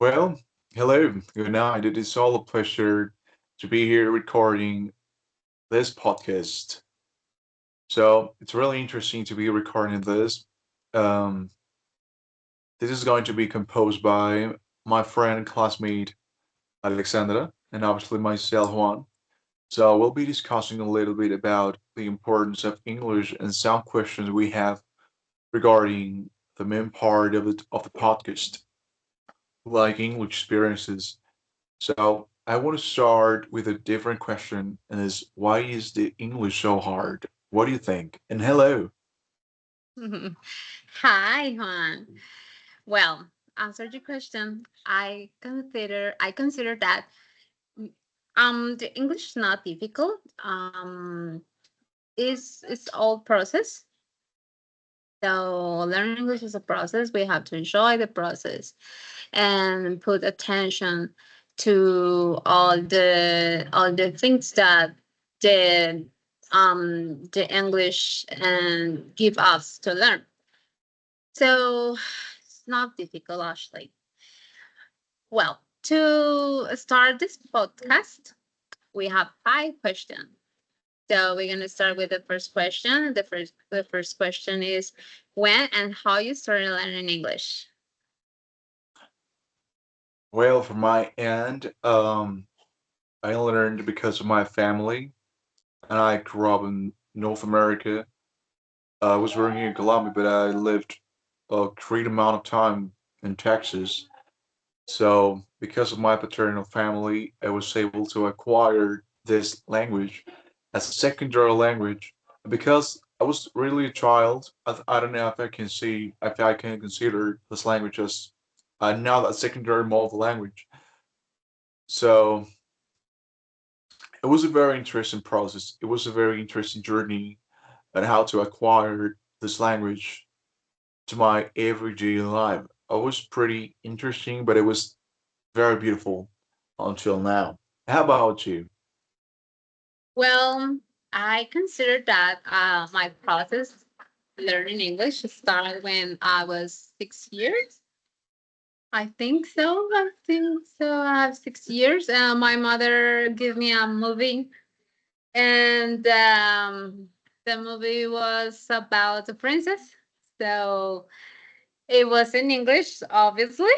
Well, hello, good night. It is all a pleasure to be here recording this podcast. So it's really interesting to be recording this. Um, this is going to be composed by my friend and classmate Alexandra, and obviously myself, Juan. So we'll be discussing a little bit about the importance of English and some questions we have regarding the main part of the podcast, like English experiences. So I want to start with a different question, and is why is the English so hard? What do you think? And hello. Hi, Juan. Well, answer your question. I consider that the English is not difficult. It's all process. So learning English is a process. We have to enjoy the process and put attention to all the things that the the English and give us to learn. So it's not difficult actually. Well, to start this podcast, we have 5 questions. So we're gonna start with the first question. The first question is when and how you started learning English. Well, from my end, I learned because of my family, and I grew up in North America. I was working in Colombia, but I lived a great amount of time in Texas. So, because of my paternal family, I was able to acquire this language as a secondary language. Because I was really a child, I don't know if I can consider this language as now a secondary mode of language. So, it was a very interesting process. It was a very interesting journey on how to acquire this language to my everyday life. It was pretty interesting, but it was very beautiful until now. How about you? Well, I consider that my process learning English started when I was 6 years. I think so. I think so. I have 6 years. My mother gave me a movie, and the movie was about a princess. So it was in English, obviously,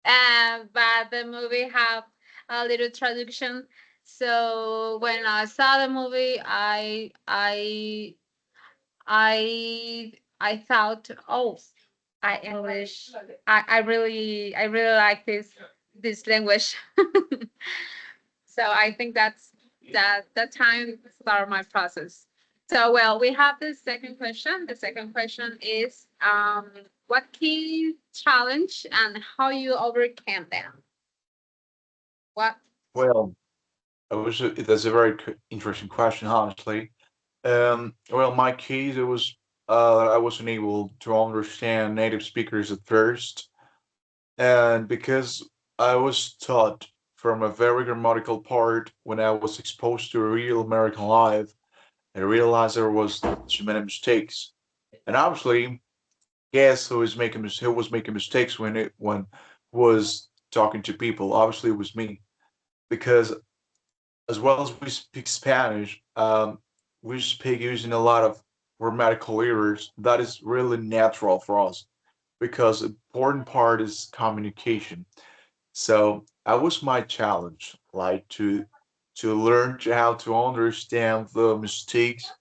but the movie have a little traduction. So when I saw the movie, I thought, oh, I English. I really like this language. So I think that time start my process. So well, we have the second question. The second question is what key challenge and how you overcame them? What Well, that's a very interesting question, honestly. Well, my case, it was I wasn't able to understand native speakers at first, and because I was taught from a very grammatical part when I was exposed to real American life, I realized there was too many mistakes. And obviously, guess who was making mistakes when was talking to people? Obviously, it was me because as well as we speak Spanish, we speak using a lot of grammatical errors. That is really natural for us because the important part is communication. So that was my challenge, like to learn how to understand the mistakes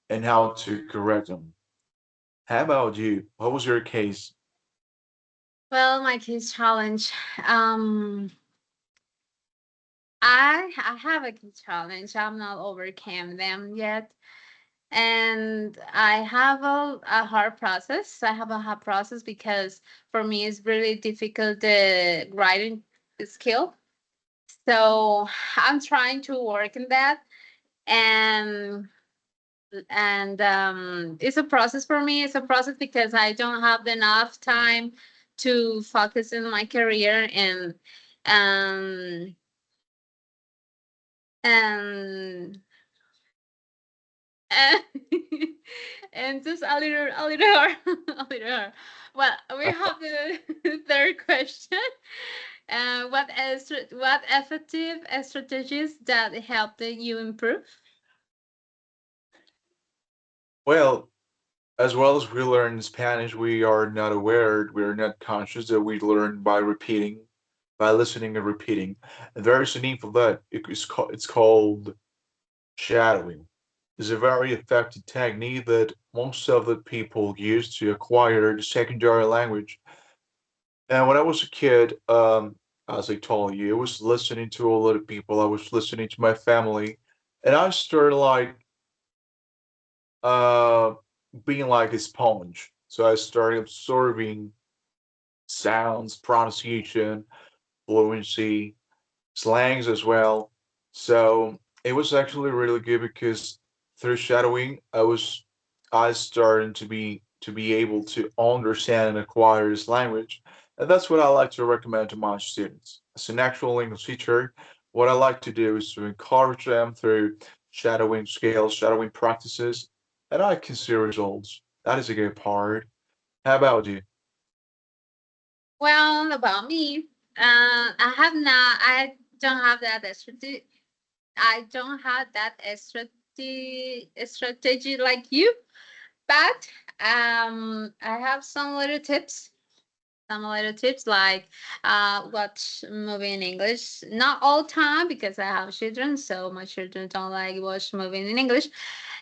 and how to correct them. How about you? What was your case? well, my kids challenge. Um, I have a key challenge. I'm not overcame them yet, and I have a hard process. I have a hard process because for me it's really difficult the writing skill. So I'm trying to work in that, and it's a process for me. It's a process because I don't have enough time to focus in my career um and and, and just a little hard. Well, we have the third question. What effective strategies that helped you improve? Well, as well as we learn Spanish, we are not aware, we are not conscious that we learn by repeating, by listening and repeating. And there is a name for that. It's called shadowing. It's a very effective technique that most of the people use to acquire the secondary language. And when I was a kid, as I told you, I was listening to a lot of people. I was listening to my family, and I started like uh being like a sponge. So I started absorbing sounds, pronunciation, fluency, slangs as well. So it was actually really good because through shadowing, I started to be able to understand and acquire this language, and that's what I like to recommend to my students. As an actual English teacher, what I like to do is to encourage them through shadowing skills, shadowing practices, and I can see results. That is a good part. How about you? Well, about me, I have not. I don't have that strategy. I don't have that strategy like you, but I have some little tips. Some little tips like watch movie in English. Not all time because I have children, so my children don't like watch movie in English.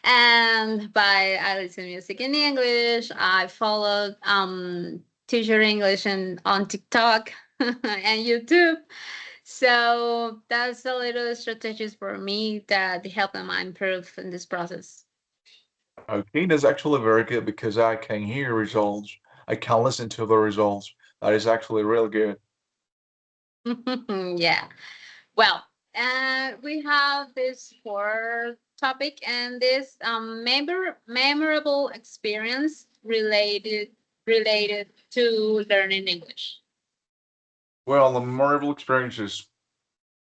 And by I listen music in English. I follow teacher English and on TikTok and YouTube. So that's a little strategies for me that help them improve in this process. Okay, that's actually very good because I can hear results. I can listen to the results. That is actually real good. Yeah. Well, we have this fourth topic and this memorable experience related to learning English. Well, the memorable experiences.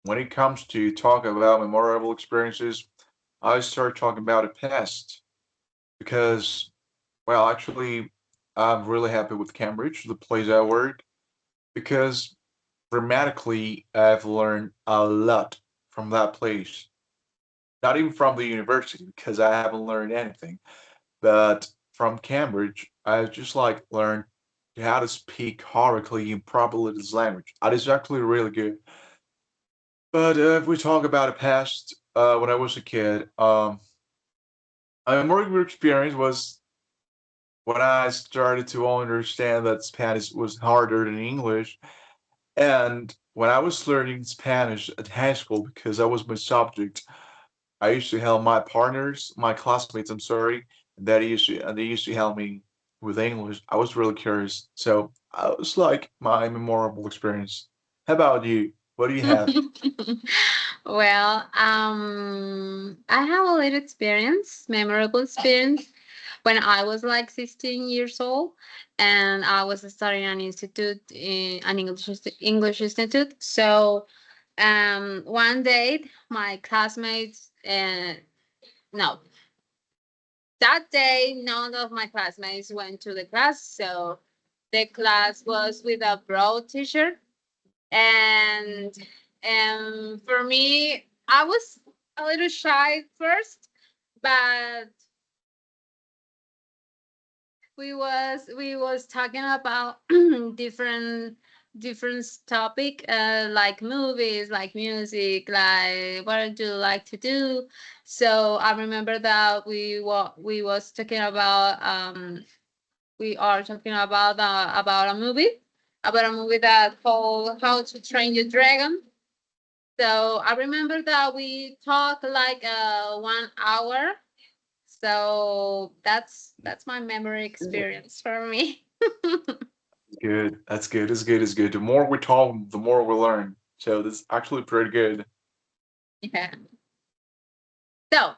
When it comes to talk about memorable experiences, I start talking about the past because, well, actually, I'm really happy with Cambridge, the place I work, because grammatically, I've learned a lot from that place. Not even from the university, because I haven't learned anything, but from Cambridge, I just like learned how to speak correctly and properly this language. That is actually really good. But if we talk about the past, when I was a kid, a more good experience was when I started to understand that Spanish was harder than English. And when I was learning Spanish at high school, because that was my subject, I used to help my partners, my classmates, I'm sorry, and they used to help me with English. I was really curious. So I was like my memorable experience. How about you? What do you have? Well, I have a little experience, memorable experience, when I was like 16 years old, and I was studying an institute, an English institute. So, one day my classmates, no, that day none of my classmates went to the class, so the class was with a broad t-shirt, and for me, I was a little shy at first, but we was talking about different topic, like movies, like music, like what do you like to do. So I remember that we was talking about we are talking about a movie that called How to Train Your Dragon. So I remember that we talked like 1 hour. So that's my memory experience for me. Good. That's good. It's good. It's good. The more we talk, the more we learn. So this is actually pretty good. Yeah. So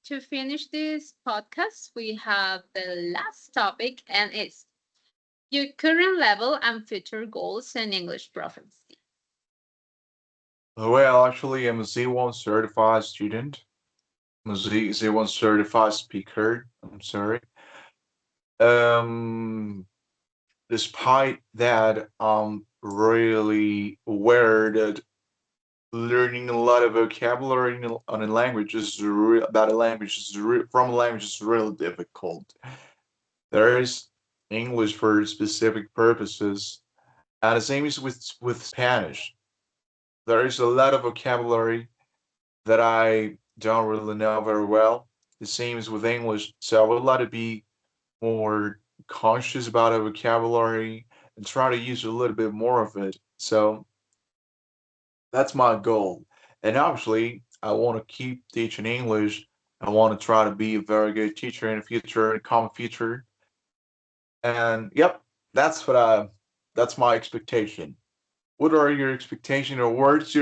to finish this podcast, we have the last topic, and it's your current level and future goals in English proficiency. Well, actually, I'm a Z1 certified student. I'm a Z1 certified speaker. I'm sorry. Um, Despite that, really aware that learning a lot of vocabulary on a language about a language from a language is really difficult. There is English for specific purposes, and the same is with Spanish. There is a lot of vocabulary that I don't really know very well. The same is with English, so I would like to be more conscious about our vocabulary and try to use a little bit more of it. So that's my goal. And obviously, I want to keep teaching English. I want to try to be a very good teacher in the future, in the common future. And yep, that's what I that's my expectation. What are your expectation or what's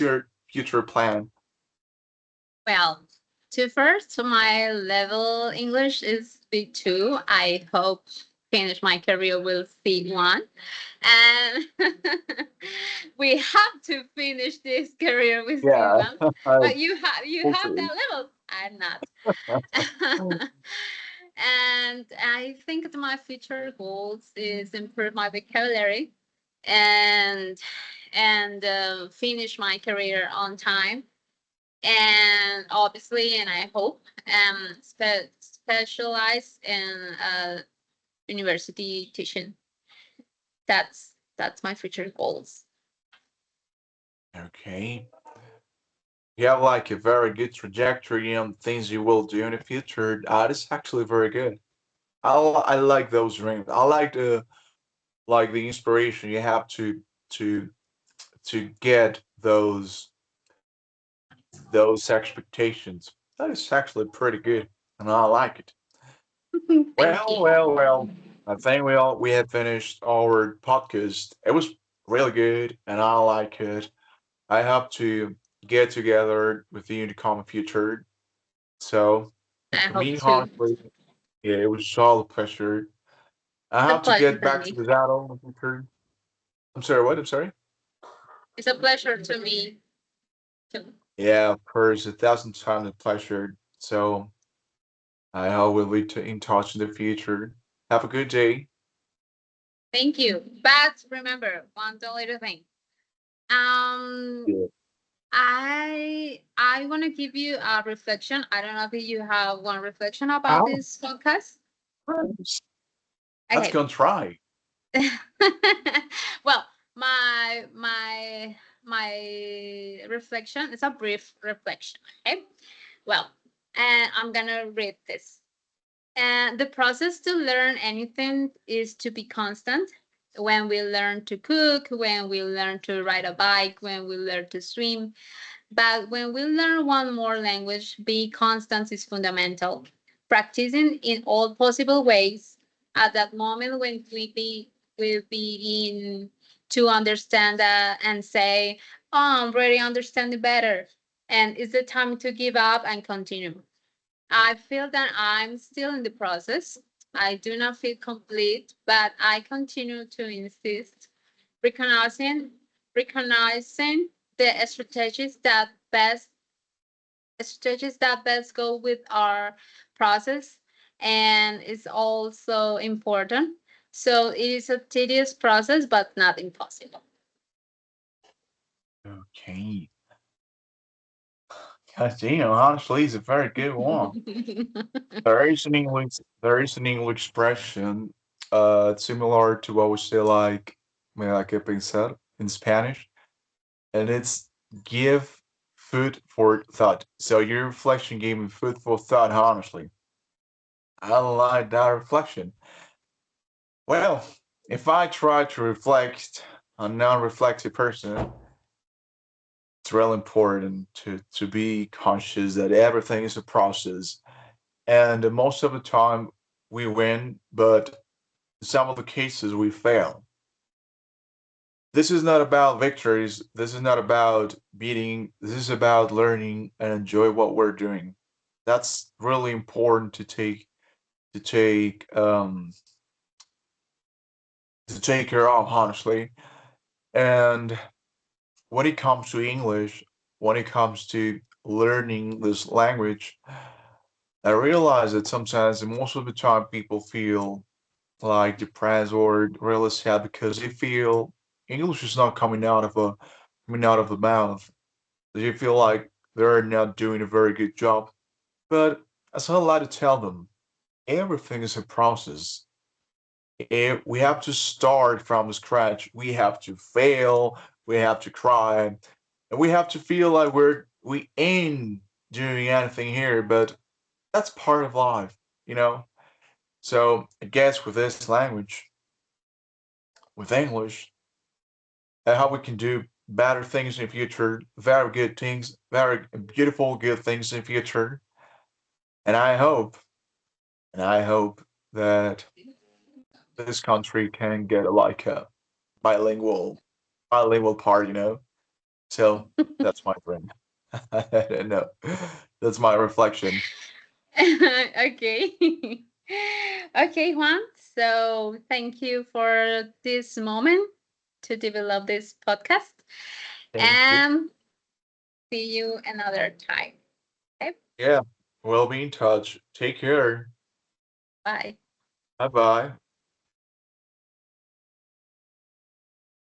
your future plan? Well, to first, my level English is B2. I hope finish my career with C1. And we have to finish this career with Yeah, C1. But you have hopefully. that level. I'm not. And I think that my future goals is improve my vocabulary and finish my career on time, and obviously, and I hope specialize in university teaching. That's my future goals. Okay. You have like a very good trajectory on things you will do in the future. That's actually very good. I like those dreams. I like the inspiration you have to to get those expectations. That is actually pretty good, and I like it. Thank Well, you. well, well. I think we have finished our podcast. It was really good, and I like it. I hope to get together with you in the common future. So I for hope me, to. honestly, yeah, it was all a pleasure. I It's a have to pleasure get for back to me. the battle in the future. I'm sorry, what? I'm sorry. It's a pleasure to me too. Yeah, of course, 1,000 times a pleasure. So I hope we'll be in touch in the future. Have a good day. Thank you. But remember one little thing. Um, Yeah. I want to give you a reflection. I don't know if you have one reflection about Oh, this podcast. thanks. Let's Okay. go and try. Well, my reflection is a brief reflection. Okay. Well, and I'm gonna read this. And the process to learn anything is to be constant. When we learn to cook, when we learn to ride a bike, when we learn to swim, but when we learn one more language, being constant is fundamental. Practicing in all possible ways. At that moment when we begin to understand that and say, "Oh, I'm really understanding better," and it's the time to give up and continue. I feel that I'm still in the process. I do not feel complete, but I continue to insist, recognizing recognizing the strategies that best go with our process, and it's also important. So it is a tedious process, but not impossible. Okay. God damn, honestly, it's a very good one. There is an English expression, similar to what we say like, me la que pensar in Spanish, and it's give food for thought. So your reflection gave me food for thought, honestly. I like that reflection. Well, if I try to reflect a non-reflective person, it's really important to be conscious that everything is a process. And most of the time we win, but some of the cases we fail. This is not about victories. This is not about beating. This is about learning and enjoy what we're doing. That's really important to take to take care of, honestly. And when it comes to English, when it comes to learning this language, I realize that sometimes, and most of the time, people feel like depressed or really sad because they feel English is not coming out of the mouth. They feel like they're not doing a very good job. But as I like to tell them, everything is a process. We have to start from scratch. We have to fail. We have to cry, and we have to feel like we ain't doing anything here. But that's part of life, you know. So I guess with this language, with English, and how we can do better things in the future, very good things, very beautiful, good things in the future. And I hope that this country can get like a bilingual, bilingual part, you know. So that's my dream. I don't know. That's my reflection. Okay. Okay, Juan. So thank you for this moment to develop this podcast. Thank you. And see you another time. Okay. Yeah, we'll be in touch. Take care. Bye. Bye bye.